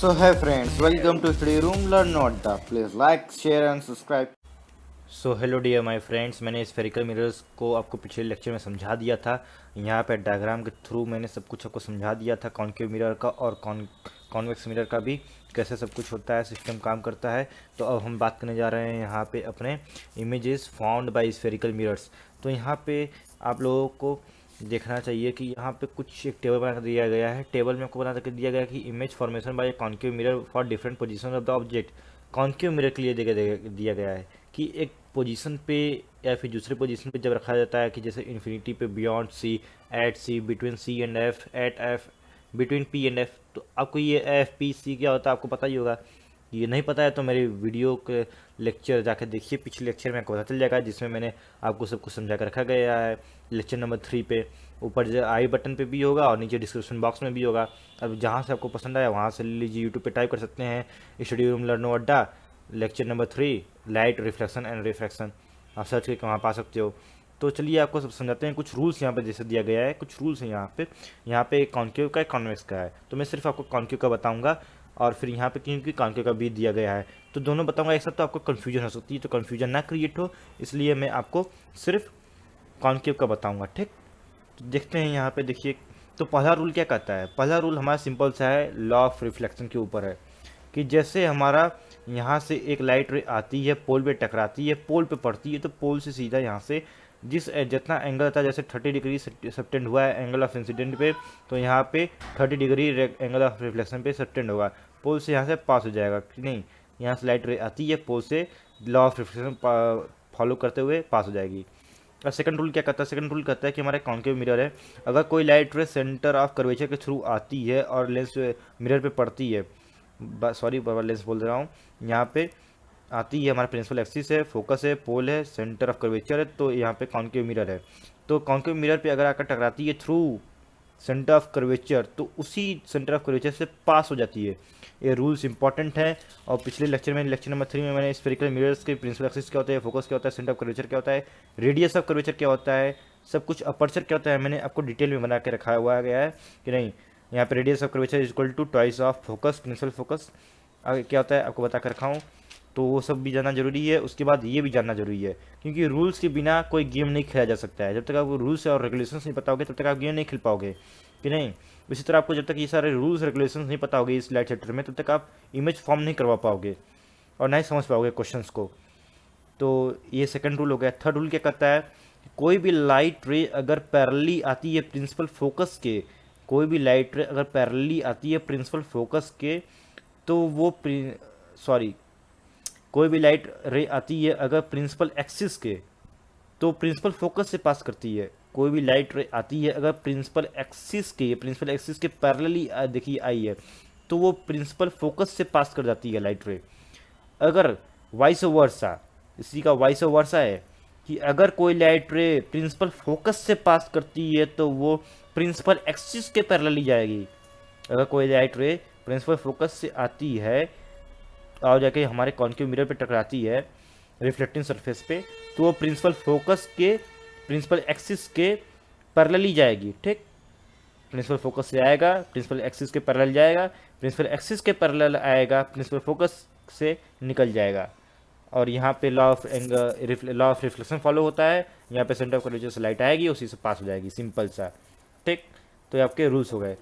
So hey friends, welcome to Study Room Learn Nota. Please like, share and subscribe. So hello dear my friends, मैंने spherical mirrors को आपको पिछले lecture में समझा दिया था। यहाँ पे डायग्राम के थ्रू मैंने सब कुछ आपको समझा दिया था, कॉन्केव मिरर का और कॉन्वेक्स मिरर का भी, कैसे सब कुछ होता है, सिस्टम काम करता है। तो अब हम बात करने जा रहे हैं यहाँ पे अपने images found by spherical mirrors. तो यहाँ पे आप लोगों को देखना चाहिए कि यहाँ पे कुछ एक टेबल बना कर दिया गया है। टेबल में आपको बना कर दिया गया है कि image formation by concave mirror for different position of the object. Concave mirror के लिए दिया गया है कि एक पोजीशन पे या फिर दूसरे पोजीशन पे जब रखा जाता है, कि जैसे इन्फिनिटी पे, beyond C, at C, between C and F, at F, between P and F. तो आपको ये एफ पी सी क्या होता है आपको पता ही होगा। ये नहीं पता है तो मेरे वीडियो के लेक्चर जाकर देखिए, पिछले लेक्चर में आपको पता चल जाएगा, जिसमें मैंने आपको सब कुछ समझा कर रखा गया है। लेक्चर नंबर 3 पे ऊपर जो आई बटन पे भी होगा और नीचे डिस्क्रिप्शन बॉक्स में भी होगा। अब जहाँ से आपको पसंद आया वहाँ से ले लीजिए, यूट्यूब पे टाइप कर सकते हैं स्टडी रूम लर्नो अड्डा lecture number 3 light reflection and refraction, आप सर्च करके वहाँ पा सकते हो। तो चलिए आपको सब समझाते हैं। कुछ रूल्स यहाँ पे जैसे दिया गया है, कुछ रूल्स हैं यहाँ पे कॉन्केव का है, कॉन्वेक्स का है। तो मैं सिर्फ आपको कॉन्केव का बताऊंगा और फिर यहाँ पे क्योंकि कॉन्केव का भी दिया गया है तो दोनों बताऊंगा एक साथ, तो आपको कन्फ्यूजन हो सकती है। तो कन्फ्यूजन ना क्रिएट हो इसलिए मैं आपको सिर्फ कॉन्केव का बताऊँगा, ठीक। तो देखते हैं यहाँ पे, देखिए। तो पहला रूल क्या कहता है? पहला रूल हमारा सिंपल सा है, लॉ ऑफ रिफ्लेक्शन के ऊपर है, कि जैसे हमारा यहाँ से एक लाइट रे आती है, पोल पे टकराती है, पोल पे पड़ती है, तो पोल से सीधा यहाँ से जितना एंगल आता है, जैसे 30 डिग्री सबटेंड हुआ है एंगल ऑफ इंसिडेंट पे, तो यहाँ पे 30 डिग्री एंगल ऑफ रिफ्लेक्शन पे सबटेंड होगा, पोल से यहाँ से पास हो जाएगा कि नहीं। यहाँ से लाइट रे आती है, पोल से लॉ ऑफ रिफ्लेक्शन फॉलो करते हुए पास हो जाएगी। और सेकंड रूल क्या कहता है? सेकंड रूल कहता है कि हमारे कॉन्केव मिरर है, अगर कोई लाइट रे सेंटर ऑफ कर्वेचर के थ्रू आती है और लेंस मिरर पे पड़ती है, सॉरी लेंस बोल रहा हूँ, यहाँ पे आती है, हमारा प्रिंसिपल एक्सिस है, फोकस है, पोल है, सेंटर ऑफ कर्वेचर है, तो यहाँ पे कॉन्केव मिरर है। तो कॉन्केव मिरर पे अगर आकर टकराती है थ्रू सेंटर ऑफ कर्वेचर, तो उसी सेंटर ऑफ कर्वेचर से पास हो जाती है। ये रूल्स इंपॉर्टेंट है। और पिछले लेक्चर में, लेक्चर नंबर 3 में मैंने स्फेरिकल मिरर्स के प्रिंसिपल एक्सिस क्या होता है, फोकस क्या होता है, सेंटर ऑफ कर्वेचर क्या होता है, रेडियस ऑफ कर्वेचर क्या होता है, सब कुछ, अपर्चर क्या होता है, मैंने आपको डिटेल में बना के रखा हुआ गया है कि नहीं। यहाँ पे radius of curvature is equal to twice of focus, principal focus. आगे क्या होता है आपको बता कर रखा हूँ, तो वो सब भी जानना जरूरी है। उसके बाद ये भी जानना जरूरी है, क्योंकि रूल्स के बिना कोई गेम नहीं खेला जा सकता है। जब तक आपको रूल्स और रेगुलेशंस नहीं पता होगे तब तक आप गेम नहीं खेल पाओगे कि नहीं। इसी तरह आपको जब तक ये सारे रूल्स रेगुलेशंस नहीं पता होगे इस लाइट चैप्टर में, तब तक आप इमेज फॉर्म नहीं करवा पाओगे और ना ही समझ पाओगे क्वेश्चंस को। तो ये सेकंड रूल हो गया। थर्ड रूल क्या कहता है? कोई भी लाइट रे अगर पैरेलली आती है प्रिंसिपल फोकस के, कोई भी लाइट रे अगर पैरेलली आती है प्रिंसिपल फोकस के, तो वो कोई भी लाइट रे आती है अगर प्रिंसिपल एक्सिस के, तो प्रिंसिपल फोकस से पास करती है। कोई भी लाइट रे आती है अगर प्रिंसिपल एक्सिस के पैरेलली देखिए आई है, तो वो प्रिंसिपल फोकस से पास कर जाती है लाइट रे। अगर वाइस वर्सा, इसी का वाइस वर्सा है कि अगर कोई लाइट रे प्रिंसिपल फोकस से पास करती है तो वो प्रिंसिपल एक्सिस के पैरेलली जाएगी। अगर कोई लाइट रे प्रिंसिपल फोकस से आती है और जाके हमारे कॉन्केव मिरर पे टकराती है रिफ्लेक्टिंग सरफेस पे, तो वो प्रिंसिपल एक्सिस के पैरेलली जाएगी, ठीक। प्रिंसिपल फोकस से आएगा, प्रिंसिपल एक्सिस के पैरेलल जाएगा, प्रिंसिपल एक्सिस के पैरेलल आएगा, प्रिंसिपल फोकस से निकल जाएगा। और यहाँ पे लॉ ऑफ रिफ्लेक्शन फॉलो होता है। यहाँ पे सेंटर ऑफ कर्वेचर से लाइट आएगी, उसी से पास हो जाएगी, सिंपल सा, ठीक। तो ये आपके रूल्स हो गए।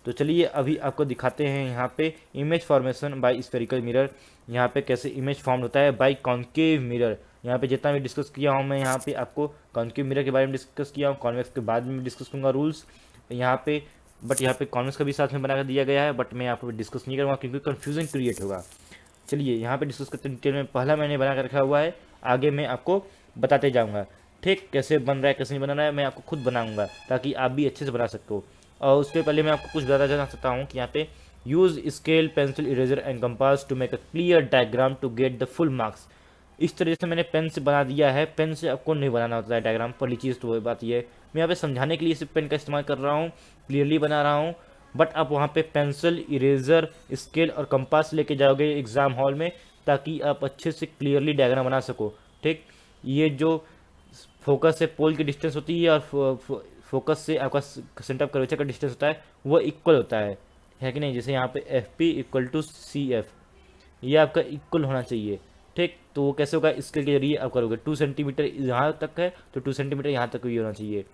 तो चलिए अभी आपको दिखाते हैं यहाँ पे image formation by spherical mirror, यहाँ पे कैसे इमेज फॉर्म होता है बाय कॉन्केव मिरर। यहाँ पे जितना भी डिस्कस किया हूँ मैं, यहाँ पे आपको कॉन्केव मिरर के बारे में डिस्कस किया हूँ, कॉन्वेक्स के बाद में डिस्कस करूँगा रूल्स यहाँ पे। बट यहाँ पे कॉन्वेक्स का भी साथ में बना कर दिया गया है, बट मैं यहाँ पे डिस्कस नहीं करूँगा क्योंकि कन्फ्यूजन क्रिएट होगा। चलिए यहाँ पे डिस्कस करते हैं डिटेल में। पहला मैंने बना कर रखा हुआ है, आगे मैं आपको बताते जाऊँगा, ठीक। कैसे बन रहा है कैसे नहीं बना रहा है मैं आपको खुद बनाऊँगा, ताकि आप भी अच्छे से बना सको। और उसके पहले मैं आपको कुछ ज़्यादा जाना सकता हूँ कि यहाँ पे use scale, pencil, eraser and compass to make a clear diagram to get the full marks. इस तरह से मैंने पेन से बना दिया है। पेन से आपको नहीं बनाना होता है डायग्राम, पहली चीज़ तो वही बात ये है। मैं यहाँ पे समझाने के लिए सिर्फ पेन का इस्तेमाल कर रहा हूँ, क्लियरली बना रहा हूँ। बट आप वहाँ पे पेंसिल, इरेजर, स्केल और कंपास लेके जाओगे एग्ज़ाम हॉल में, ताकि आप अच्छे से क्लियरली डायग्राम बना सको, ठीक। ये जो फोकस से पोल की डिस्टेंस होती है और फोकस से आपका सेंटर ऑफ कर्वेचर का डिस्टेंस होता है वो इक्वल होता है, है कि नहीं। जैसे यहाँ पे F P equal to C F, ये आपका इक्वल होना चाहिए, ठीक। तो वो कैसे होगा, इसके जरिए आप करोगे 2 सेंटीमीटर यहाँ तक है तो 2 सेंटीमीटर यहाँ तक भी होना चाहिए।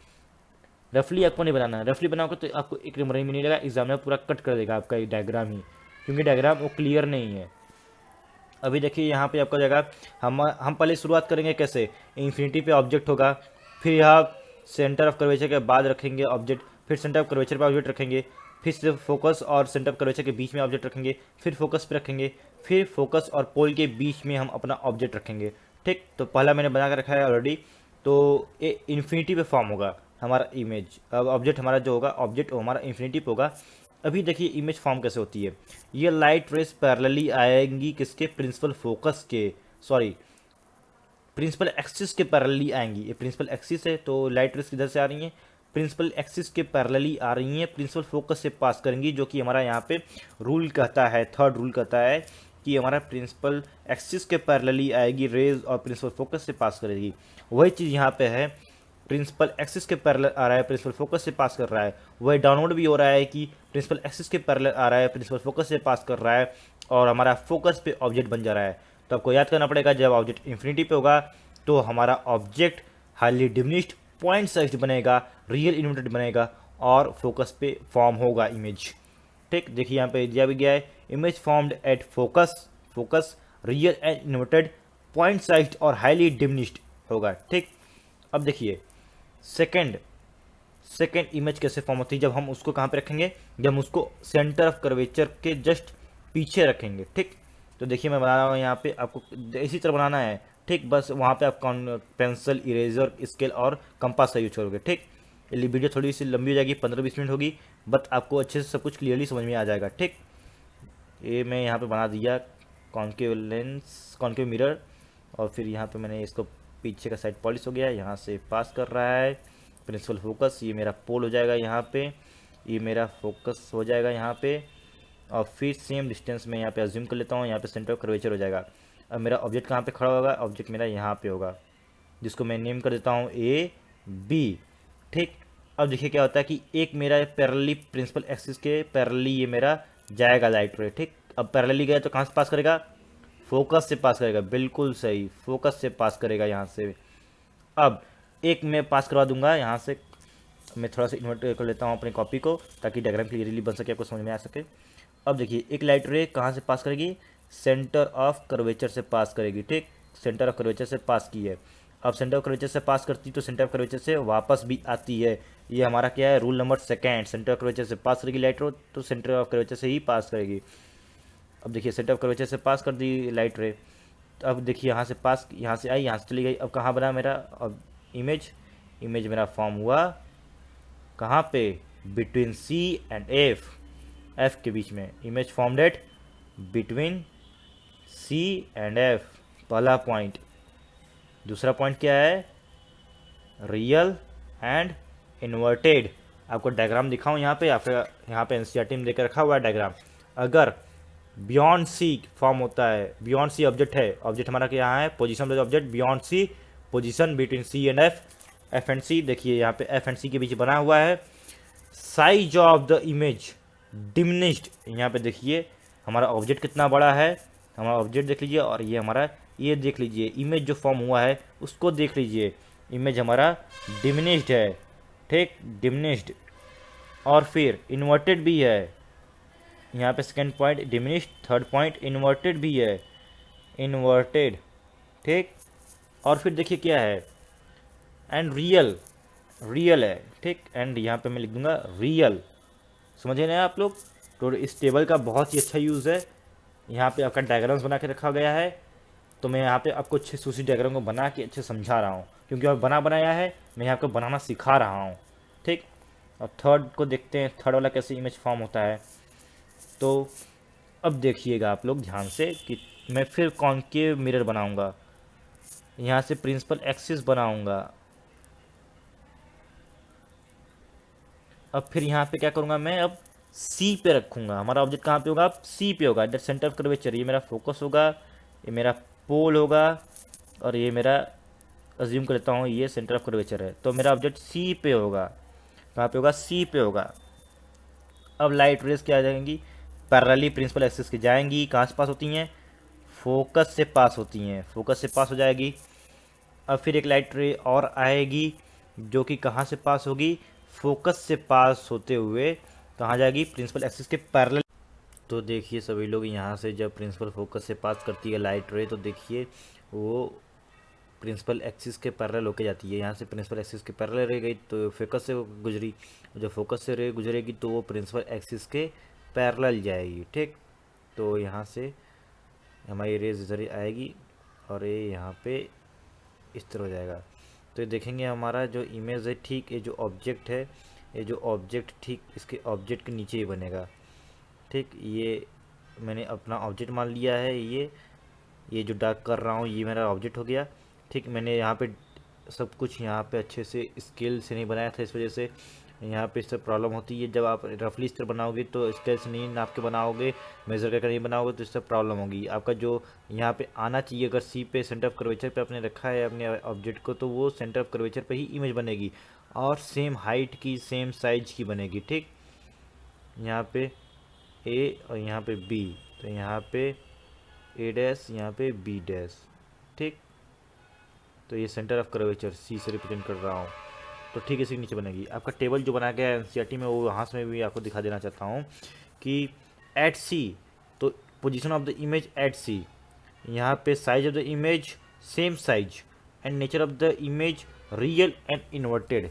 रफली आपको नहीं बनाना है, रफली बनाओगे तो आपको एक नंबर भी नहीं लगा, एग्जाम में पूरा कट कर देगा आपका ये डायग्राम ही, क्योंकि डायग्राम वो क्लियर नहीं है। अभी देखिए यहाँ पे आपका जगह, हम पहले शुरुआत करेंगे कैसे, इन्फिनिटी पे ऑब्जेक्ट होगा, फिर यहाँ सेंटर ऑफ कर्वेचर के बाद रखेंगे ऑब्जेक्ट, फिर सेंटर ऑफ कर्वेचर पे ऑब्जेक्ट रखेंगे, फिर से फोकस और सेंटर ऑफ कर्वेचर के बीच में ऑब्जेक्ट रखेंगे, फिर फोकस पे रखेंगे, फिर फोकस और पोल के बीच में हम अपना ऑब्जेक्ट रखेंगे, ठीक। तो पहला मैंने बना कर रखा है ऑलरेडी। तो ये इन्फिनिटी पे फॉर्म होगा हमारा इमेज, अब ऑब्जेक्ट हमारा जो होगा, ऑब्जेक्ट हमारा इन्फिनिटी पे होगा। अभी देखिए इमेज फॉर्म कैसे होती है, ये लाइट रेस पैरेलली आएंगी किसके, प्रिंसिपल फोकस के, सॉरी प्रिंसिपल एक्सिस के पैरेलली आएंगी। ये प्रिंसिपल एक्सिस है तो लाइट रेस किधर से आ रही हैं, प्रिंसिपल एक्सिस के पैरेलली आ रही हैं, प्रिंसिपल फोकस से पास करेंगी, जो कि हमारा यहाँ पे रूल कहता है, थर्ड रूल कहता है कि हमारा प्रिंसिपल एक्सिस के पैरेलली आएगी रेज और प्रिंसिपल फोकस से पास करेगी। वही चीज़ यहाँ पे है, प्रिंसिपल एक्सिस के पैरेलल आ रहा है, प्रिंसिपल फोकस से पास कर रहा है। वही डाउनवर्ड भी हो रहा है कि प्रिंसिपल एक्सिस के पैरेलल आ रहा है, प्रिंसिपल फोकस से पास कर रहा है और हमारा फोकस पे ऑब्जेक्ट बन जा रहा है। तो आपको याद करना पड़ेगा, जब ऑब्जेक्ट इन्फिनिटी पे होगा तो हमारा object highly diminished point size बनेगा, रियल इन्वर्टेड बनेगा और फोकस पे फॉर्म होगा इमेज, ठीक। देखिए यहाँ पे दिया भी गया है, image formed at focus, focus real and inverted point size और हाईली डिमिनिश्ड होगा, ठीक। अब देखिए सेकेंड इमेज कैसे फॉर्म होती है, जब हम उसको कहाँ पे रखेंगे, जब हम उसको सेंटर ऑफ कर्वेचर के जस्ट पीछे रखेंगे, ठीक। तो देखिए मैं बना रहा हूँ यहाँ पे, आपको इसी तरह बनाना है, ठीक। बस वहाँ पे आप पेंसिल, इरेजर, स्केल और कंपास का यूज करोगे, ठीक। ये वीडियो थोड़ी सी लंबी हो जाएगी, 15-20 मिनट होगी, बट आपको अच्छे से सब कुछ क्लियरली समझ में आ जाएगा, ठीक। ये मैं यहाँ पे बना दिया कॉन्केव लेंस, कॉन्केव मिरर, और फिर यहाँ पे मैंने इसको पीछे का साइड पॉलिश हो गया, यहाँ से पास कर रहा है प्रिंसिपल फोकस, ये मेरा पोल हो जाएगा यहाँ पे, ये मेरा फोकस हो जाएगा यहाँ पे, और फिर सेम डिस्टेंस में यहाँ पे अज्यूम कर लेता हूँ, यहाँ पे सेंटर ऑफ कर्वेचर हो जाएगा। अब मेरा ऑब्जेक्ट कहाँ पे खड़ा होगा, ऑब्जेक्ट मेरा यहाँ पे होगा, जिसको मैं नेम कर देता हूँ ए बी, ठीक। अब देखिए क्या होता है कि एक मेरा पैरेलली प्रिंसिपल एक्सिस के पैरेलली ये मेरा जाएगा लाइट रे, ठीक। अब पैरेलली गया तो कहाँ से पास करेगा, फोकस से पास करेगा, बिल्कुल सही, फोकस से पास करेगा यहाँ से। अब एक मैं पास करवा दूंगा यहाँ से, मैं थोड़ा सा इन्वर्ट कर लेता हूँ अपनी कॉपी को ताकि डायग्राम क्लियरली बन सके, आपको समझ में आ सके। अब देखिए एक लाइट रे कहाँ से पास करेगी, सेंटर ऑफ कर्वेचर से पास करेगी, ठीक। सेंटर ऑफ कर्वेचर से पास की है, अब सेंटर ऑफ कर्वेचर से पास करती तो सेंटर ऑफ कर्वेचर से वापस भी आती है, ये हमारा क्या है, rule number second. Centre of curvature से पास करेगी लाइट रे तो सेंटर ऑफ कर्वेचर से ही पास करेगी। अब देखिए सेंटर ऑफ कर्वेचर से पास कर दी लाइट रे, तो अब देखिए यहाँ से पास, यहाँ से आई, यहाँ से चली गई, अब कहाँ बना मेरा, अब इमेज मेरा फॉर्म हुआ कहाँ पे, बिटवीन सी एंड एफ के बीच में, image formed at between C and F, पहला पॉइंट। दूसरा पॉइंट क्या है, रियल एंड इन्वर्टेड। आपको डायग्राम दिखाऊं यहाँ पे, या फिर यहाँ पे एनसीईआरटी में देकर रखा हुआ है डायग्राम। अगर बियॉन्ड सी फॉर्म होता है, बियॉन्ड सी ऑब्जेक्ट है, ऑब्जेक्ट हमारा क्या है, position object beyond C, position between C and F and C, देखिए यहाँ पे एफ एंड सी के बीच बना हुआ है। Size of the image diminished, यहाँ पे देखिए हमारा ऑब्जेक्ट कितना बड़ा है, हमारा ऑब्जेक्ट देख लीजिए, और ये हमारा, ये देख लीजिए इमेज जो फॉर्म हुआ है उसको देख लीजिए, इमेज हमारा डिमिनिश्ड है, ठीक, डिमिनिश्ड। और फिर इन्वर्टेड भी है, यहाँ पे second point diminished, third point inverted भी है, इन्वर्टेड, ठीक। और फिर देखिए क्या है, एंड रियल है, ठीक। एंड यहाँ पे मैं लिख दूंगा रियल, समझे ना आप लोग। तो इस टेबल का बहुत ही अच्छा यूज़ है, यहाँ पे आपका डायग्राम्स बना के रखा गया है, तो मैं यहाँ पे आपको अच्छे से उसी डायग्राम को बना के अच्छे समझा रहा हूँ, क्योंकि अब बनाया है, मैं यहाँ पे बनाना सिखा रहा हूँ, ठीक। और थर्ड को देखते हैं, थर्ड वाला कैसे इमेज फॉर्म होता है। तो अब देखिएगा आप लोग ध्यान से कि मैं फिर कॉन्केव मिरर बनाऊंगा, यहाँ से प्रिंसिपल एक्सिस बनाऊंगा, अब फिर यहाँ पे क्या करूँगा मैं, अब सी पे रखूँगा, हमारा ऑब्जेक्ट कहाँ पे होगा, अब सी पे होगा, दैट सेंटर ऑफ कर्वेचर, ये मेरा फोकस होगा, ये मेरा पोल होगा, और ये मेरा अज्यूम कर लेता हूँ ये सेंटर ऑफ कर्वेचर है, तो मेरा ऑब्जेक्ट सी पे होगा, कहाँ पे होगा, सी पे होगा। अब लाइट रेज क्या आ जाएंगी, पैरेलली प्रिंसिपल एक्सिस की जाएंगी, कहाँ से पास होती हैं, फोकस से पास होती हैं, फोकस से पास हो जाएगी। अब फिर एक लाइट रे और आएगी जो कि कहाँ से पास होगी, फोकस से पास होते हुए कहाँ जाएगी, प्रिंसिपल एक्सिस के पैरेलल। तो देखिए सभी लोग, यहाँ से जब प्रिंसिपल फोकस से पास करती है लाइट रे, तो देखिए वो प्रिंसिपल एक्सिस के पैरेलल होके जाती है। यहाँ से प्रिंसिपल एक्सिस के पैरेलल रह गई तो फोकस से गुजरी, जब फोकस से रे गुजरेगी तो वो प्रिंसिपल एक्सिस के पैरेलल जाएगी। ठीक, तो यहाँ से हमारी रेज इधर आएगी और ये यहाँ पे इस तरह हो जाएगा। तो ये देखेंगे हमारा जो इमेज है, ठीक ये जो ऑब्जेक्ट है, ये जो ऑब्जेक्ट ठीक इसके ऑब्जेक्ट के नीचे ही बनेगा। ठीक, ये मैंने अपना ऑब्जेक्ट मान लिया है, ये जो डार्क कर रहा हूँ ये मेरा ऑब्जेक्ट हो गया। ठीक, मैंने यहाँ पे सब कुछ यहाँ पे अच्छे से स्केल से नहीं बनाया था, इस वजह से यहाँ पे इससे प्रॉब्लम होती है। जब आप रफली इस तरह बनाओगे तो स्केल से नहीं नाप के बनाओगे, मेज़र करके नहीं बनाओगे तो इससे प्रॉब्लम होगी। आपका जो यहाँ पे आना चाहिए, अगर सी पे सेंटर ऑफ कर्वेचर पे आपने रखा है अपने ऑब्जेक्ट को, तो वो सेंटर ऑफ कर्वेचर पे ही इमेज बनेगी और सेम हाइट की सेम साइज की बनेगी। ठीक, यहाँ पे ए और यहाँ पे बी, तो यहाँ पे ए डैश, यहाँ पे बी डैश। ठीक, तो ये सेंटर ऑफ कर्वेचर सी से रिप्रेजेंट कर रहा हूँ। तो ठीक इसी के नीचे बनेगी आपका टेबल जो बनाया गया है एनसीईआरटी में, वो वहाँ से मैं भी आपको दिखा देना चाहता हूँ कि एट सी, तो position of the image at C, यहाँ पे size of the image same size and nature of the image real and inverted.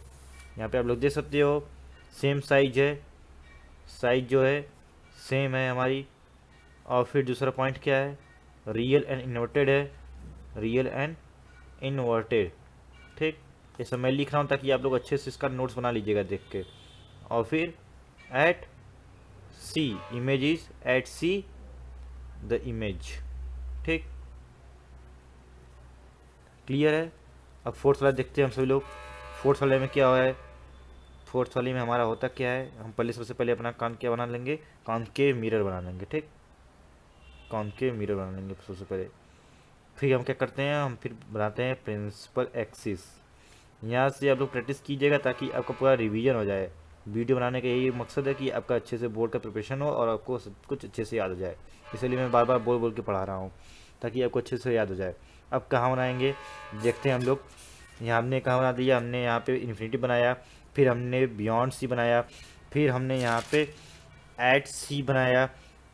यहाँ पे आप लोग देख सकते हो सेम साइज है, साइज जो है सेम है हमारी। और फिर दूसरा पॉइंट क्या है, रियल एंड इन्वर्टेड है, रियल एंड इन्वर्टेड। ठीक, ये सब मैं लिख रहा हूँ ताकि आप लोग अच्छे से इसका नोट्स बना लीजिएगा देख के। और फिर at C, image is at C the image. ठीक, क्लियर है। अब फोर्थ वाला देखते हैं हम सभी लोग, फोर्थ वाले में क्या हुआ है। फोर्थ वाले में हमारा होता क्या है, हम पहले सबसे पहले अपना कान क्या बना लेंगे, कॉनकेव मिरर बना लेंगे। ठीक, कॉनकेव मिरर बना लेंगे सबसे पहले। फिर हम क्या करते हैं, हम फिर बनाते हैं प्रिंसिपल एक्सिस। यहाँ से आप लोग प्रैक्टिस कीजिएगा ताकि आपका पूरा रिवीजन हो जाए। वीडियो बनाने का यही मकसद है कि आपका अच्छे से बोर्ड का प्रिपरेशन हो और आपको सब कुछ अच्छे से याद हो जाए, इसलिए मैं बार बार बोल बोल के पढ़ा रहा हूँ ताकि आपको अच्छे से याद हो जाए। अब कहाँ बनाएंगे देखते हैं हम लोग। यहाँ हमने कहाँ बना दिया, हमने यहाँ पे इन्फिनिटी बनाया, फिर हमने बियॉन्ड सी बनाया, फिर हमने यहाँ पे एट सी बनाया,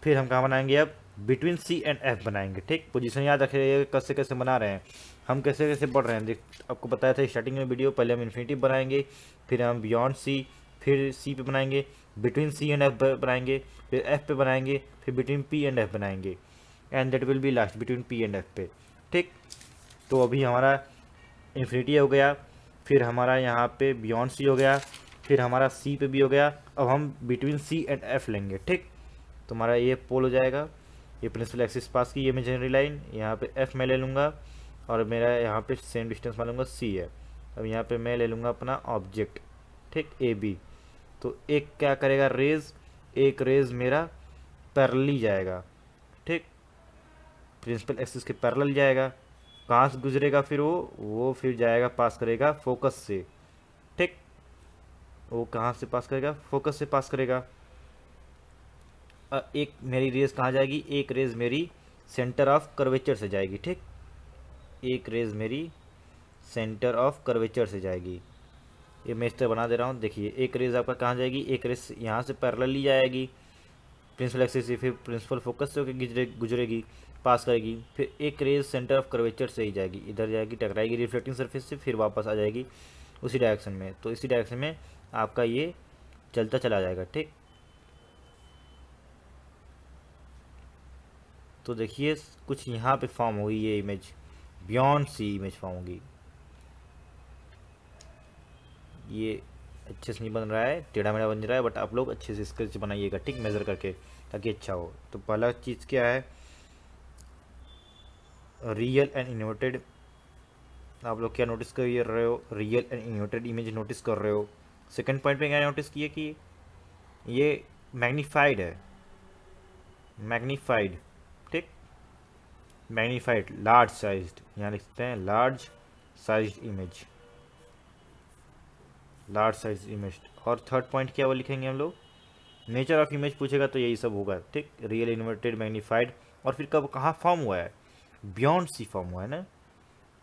फिर हम कहाँ बनाएंगे, अब बिटवीन सी एंड एफ बनाएंगे। ठीक, पोजीशन याद रखिए कैसे कैसे बना रहे हैं, हम कैसे कैसे बढ़ रहे हैं। देख आपको बताया था स्टार्टिंग में वीडियो, पहले हम इन्फिनिटी बनाएंगे, फिर हम बियॉन्ड सी, फिर सी पे बनाएंगे, बिटवीन सी एंड एफ बनाएंगे, फिर एफ पे बनाएंगे, फिर बिटवीन पी एंड एफ बनाएंगे, and that will be last between P and F पे। ठीक, तो अभी हमारा इन्फिनिटी हो गया, फिर हमारा यहाँ पे बियॉन्ड सी हो गया, फिर हमारा सी पे भी हो गया। अब हम बिटवीन सी एंड एफ लेंगे। ठीक, तो हमारा ये पोल हो जाएगा, ये प्रिंसिपल एक्सिस पास की ये इमेजिनरी लाइन, यहाँ पे एफ मैं ले लूँगा और मेरा यहाँ पे सेम डिस्टेंस मान लूँगा सी है। अब यहाँ पे मैं ले लूँगा अपना ऑब्जेक्ट, ठीक, ए बी। तो एक क्या करेगा रेज, एक रेज मेरा पैरेलली जाएगा। ठीक, प्रिंसिपल एक्सिस के पैरेलल जाएगा, कहाँ से गुजरेगा फिर वो फिर जाएगा पास करेगा फोकस से। ठीक, वो कहाँ से पास करेगा, फोकस से पास करेगा। एक मेरी रेज कहाँ जाएगी, एक रेज मेरी सेंटर ऑफ कर्वेचर से जाएगी। ठीक, एक रेज मेरी सेंटर ऑफ कर्वेचर से जाएगी। ये मैं इस तरह बना दे रहा हूँ, देखिए एक रेज आपका कहाँ जाएगी, एक रेज यहाँ से पैरेलली जाएगी प्रिंसिपल एक्सिस से, फिर प्रिंसिपल फोकस से होकर गुजरेगी पास करेगी, फिर एक रेज सेंटर ऑफ कर्वेचर से ही जाएगी, इधर जाएगी टकराएगी रिफ्लेक्टिंग सरफेस से, फिर वापस आ जाएगी उसी डायरेक्शन में। तो इसी डायरेक्शन में आपका ये चलता चला जाएगा। ठीक, तो देखिए कुछ यहाँ पे फॉर्म होगी, ये image beyond C image form होगी। ये अच्छे से नहीं बन रहा है, टेढ़ा मेढ़ा बन रहा है, बट आप लोग अच्छे से स्केच बनाइएगा। ठीक, मेज़र करके ताकि अच्छा हो। तो पहला चीज़ क्या है, रियल एंड इन्वर्टेड। आप लोग क्या नोटिस कर रहे हो, real and inverted image notice कर रहे हो। सेकंड पॉइंट पे क्या नोटिस किए कि ये मैग्नीफाइड है, मैग्नीफाइड। ठीक, मैग्नीफाइड लार्ज साइज्ड, यहाँ लिखते हैं large sized image, large size image. और थर्ड पॉइंट क्या वो लिखेंगे हम लोग, नेचर ऑफ इमेज पूछेगा तो यही सब होगा, ठीक। रियल, इन्वर्टेड, मैग्नीफाइड, और फिर कब कहाँ फॉर्म हुआ है, बियॉन्ड सी फॉर्म हुआ है ना,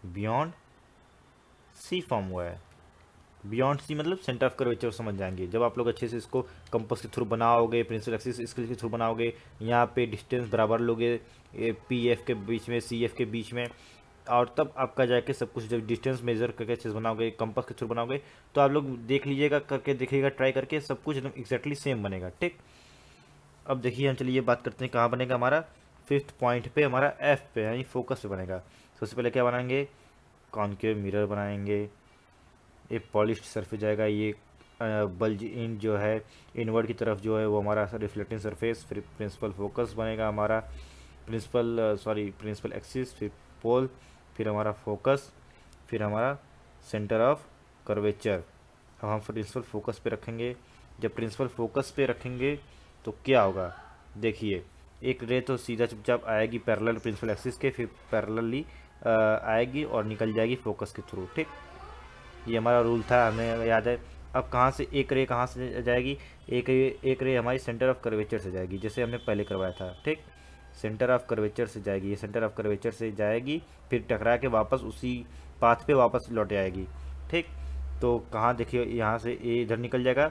बियॉन्ड सी फॉर्म हुआ है। बियॉन्ड सी मतलब सेंटर ऑफ कर्वेचर समझ जाएंगे जब आप लोग अच्छे से इसको कंपास के थ्रू बनाओगे, प्रिंसिपल एक्सिस स्केल के थ्रू बनाओगे। यहाँ पे डिस्टेंस बराबर लोगे पी एफ के बीच में, सी एफ के बीच में, और तब आपका जाके सब कुछ जब डिस्टेंस मेजर करके अच्छे से बनाओगे, कंपास के थ्रू बनाओगे, तो आप लोग देख लीजिएगा, करके देखिएगा, ट्राई करके, सब कुछ एकदम एक्जैक्टली सेम बनेगा, ठीक। अब देखिए हम चलिए बात करते हैं कहाँ बनेगा हमारा, 5th पॉइंट पे हमारा एफ पे यानी फोकस पे बनेगा। सबसे पहले क्या बनाएंगे, कॉन्केव मिरर बनाएंगे, ये पॉलिश्ड सरफेस जाएगा, ये बल्ज इन जो है इनवर्ड की तरफ जो है वो हमारा रिफ्लेक्टिंग सरफेस, फिर प्रिंसिपल फोकस बनेगा हमारा, प्रिंसिपल एक्सिस, फिर पोल, फिर हमारा फोकस, फिर हमारा सेंटर ऑफ कर्वेचर। अब हम प्रिंसिपल फोकस पे रखेंगे। जब प्रिंसिपल फोकस पे रखेंगे तो क्या होगा, देखिए एक रे तो सीधा चुपचाप आएगी पैरेलल प्रिंसिपल एक्सिस के, फिर पैरेलली आएगी और निकल जाएगी फोकस के थ्रू, ठीक। ये हमारा रूल था, हमें याद है। अब कहाँ से एक रे कहाँ से जाएगी, एक रे हमारी सेंटर ऑफ कर्वेचर से जाएगी, जैसे हमने पहले करवाया था, ठीक। सेंटर ऑफ कर्वेचर से जाएगी, ये सेंटर ऑफ कर्वेचर से जाएगी, फिर टकरा के वापस उसी पाथ पे वापस लौट आएगी, ठीक। तो कहाँ देखिए, यहाँ से ये इधर निकल जाएगा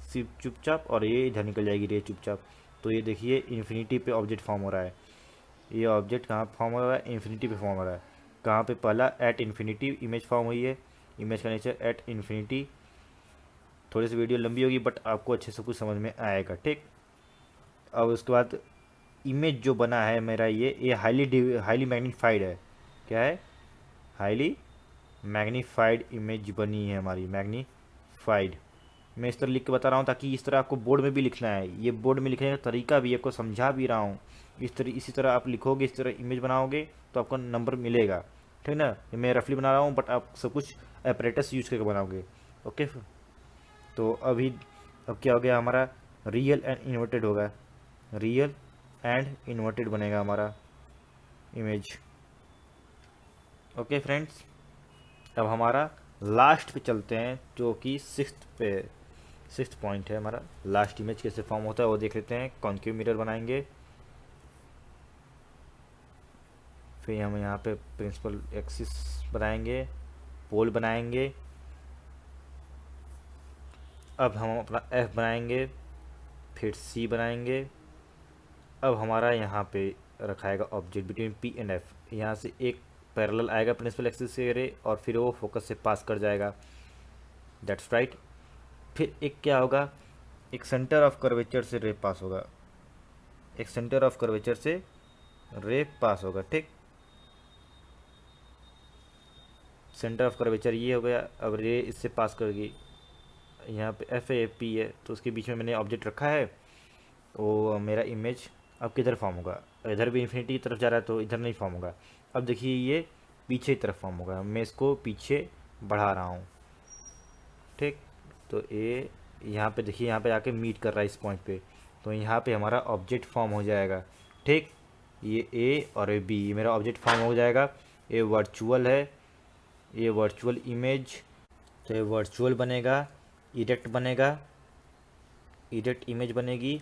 सिर्फ चुपचाप, और ये इधर निकल जाएगी रे चुपचाप। तो ये देखिए इन्फिनिटी पे ऑब्जेक्ट फॉर्म हो रहा है। ये ऑब्जेक्ट कहाँ फॉर्म हो रहा है, इन्फिनिटी पे फॉर्म हो रहा है। कहाँ पे, पहला एट इन्फिनिटी इमेज फॉर्म हुई है, इमेज का नेचर एट इन्फिनिटी। थोड़ी सी वीडियो लंबी होगी बट आपको अच्छे से कुछ समझ में आएगा, ठीक। अब उसके बाद इमेज जो बना है मेरा, ये हाईली मैग्नीफाइड है। क्या है, हाईली मैग्नीफाइड इमेज बनी है हमारी, मैग्नीफाइड। मैं इस तरह लिख के बता रहा हूँ ताकि इस तरह आपको बोर्ड में भी लिखना है, ये बोर्ड में लिखने का तरीका भी आपको समझा भी रहा हूँ। इसी तरह आप लिखोगे, इस तरह इमेज बनाओगे तो आपको नंबर मिलेगा, ठीक ना। ये मैं रफली बना रहा हूँ बट आप सब कुछ एपरेटस यूज करके बनाओगे, ओके। तो अब क्या हो गया हमारा, रियल एंड इन्वर्टेड होगा, रियल एंड इन्वर्टेड बनेगा हमारा इमेज, ओके फ्रेंड्स। अब हमारा लास्ट पे चलते हैं जो कि 6th पॉइंट है हमारा। लास्ट इमेज कैसे फॉर्म होता है वो देख लेते हैं। कॉन्केव मिरर बनाएंगे, फिर हम यहाँ पे प्रिंसिपल एक्सिस बनाएंगे, पोल बनाएंगे। अब हम अपना एफ बनाएंगे, फिर सी बनाएंगे। अब हमारा यहाँ पे रखाएगा object between P and F, यहाँ से एक पैरेलल आएगा प्रिंसिपल एक्सिस से रे, और फिर वो फोकस से पास कर जाएगा, दैट्स राइट। फिर एक क्या होगा, एक सेंटर ऑफ कर्वेचर से रे पास होगा, एक सेंटर ऑफ कर्वेचर से रे पास होगा, ठीक। सेंटर ऑफ कर्वेचर ये हो गया। अब रे इससे पास करेगी, यहाँ पे एफ ए पी है तो उसके बीच में मैंने ऑब्जेक्ट रखा है, वो मेरा इमेज अब किधर फॉर्म होगा, इधर भी इन्फिनिटी की तरफ जा रहा है तो इधर नहीं फॉर्म होगा। अब देखिए ये पीछे की तरफ फॉर्म होगा, मैं इसको पीछे बढ़ा रहा हूँ, ठीक। तो ए यहाँ पे देखिए, यहाँ पे आके मीट कर रहा है इस पॉइंट पे, तो यहाँ पे हमारा ऑब्जेक्ट फॉर्म हो जाएगा, ठीक। ये ए और ए बी मेरा ऑब्जेक्ट फॉर्म हो जाएगा। ये वर्चुअल है, ये वर्चुअल इमेज, तो ये वर्चुअल बनेगा, इरेक्ट बनेगा, इरेक्ट इमेज बनेगी,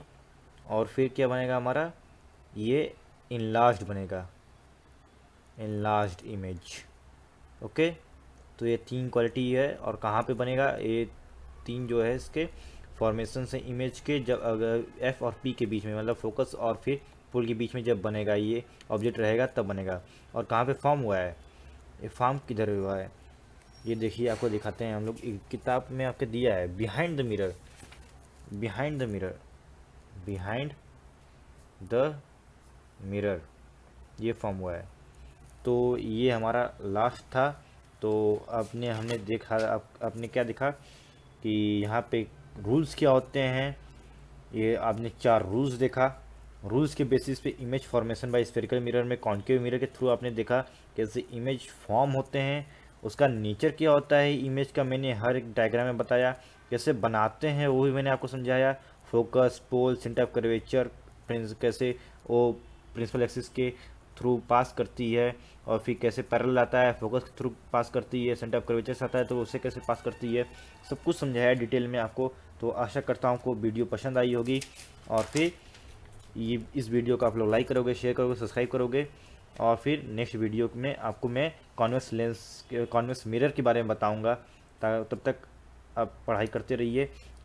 और फिर क्या बनेगा हमारा, ये इनलार्ज्ड बनेगा, इनलार्ज्ड इमेज, ओके। तो ये 3 क्वालिटी है। और कहाँ पे बनेगा, ये 3 जो है इसके फॉर्मेशन से इमेज के, जब अगर एफ और पी के बीच में, मतलब फोकस और फिर पुल के बीच में जब बनेगा, ये ऑब्जेक्ट रहेगा तब बनेगा। और कहाँ पे फॉर्म हुआ है, ये फॉर्म किधर हुआ है, ये देखिए आपको दिखाते हैं हम लोग, किताब में आपके दिया है, behind the mirror, behind the mirror, behind the mirror, ये फॉर्म हुआ है। तो ये हमारा लास्ट था। तो हमने देखा, आपने क्या देखा कि यहाँ पे रूल्स क्या होते हैं, ये आपने 4 रूल्स देखा। रूल्स के बेसिस पे image formation by spherical mirror में कॉन्केव मिरर के थ्रू आपने देखा कैसे इमेज फॉर्म होते हैं, उसका नेचर क्या होता है इमेज का, मैंने हर एक डायग्राम में बताया। कैसे बनाते हैं वो भी मैंने आपको समझाया, focus, pole, centre of curvature, कैसे वो प्रिंसिपल एक्सिस के थ्रू पास करती है, और फिर कैसे पैरेलल आता है, फोकस के थ्रू पास करती है, सेंटर ऑफ कर्वेचर आता है तो उसे कैसे पास करती है, सब कुछ समझाया है डिटेल में आपको। तो आशा करता हूँ आपको वीडियो पसंद आई होगी, और फिर ये इस वीडियो को आप लोग लाइक करोगे, शेयर करोगे, सब्सक्राइब करोगे, और फिर नेक्स्ट वीडियो में आपको मैं कॉन्वेक्स लेंस, कॉन्वेक्स मिरर के बारे में बताऊँगा। तब तक आप पढ़ाई करते रहिए।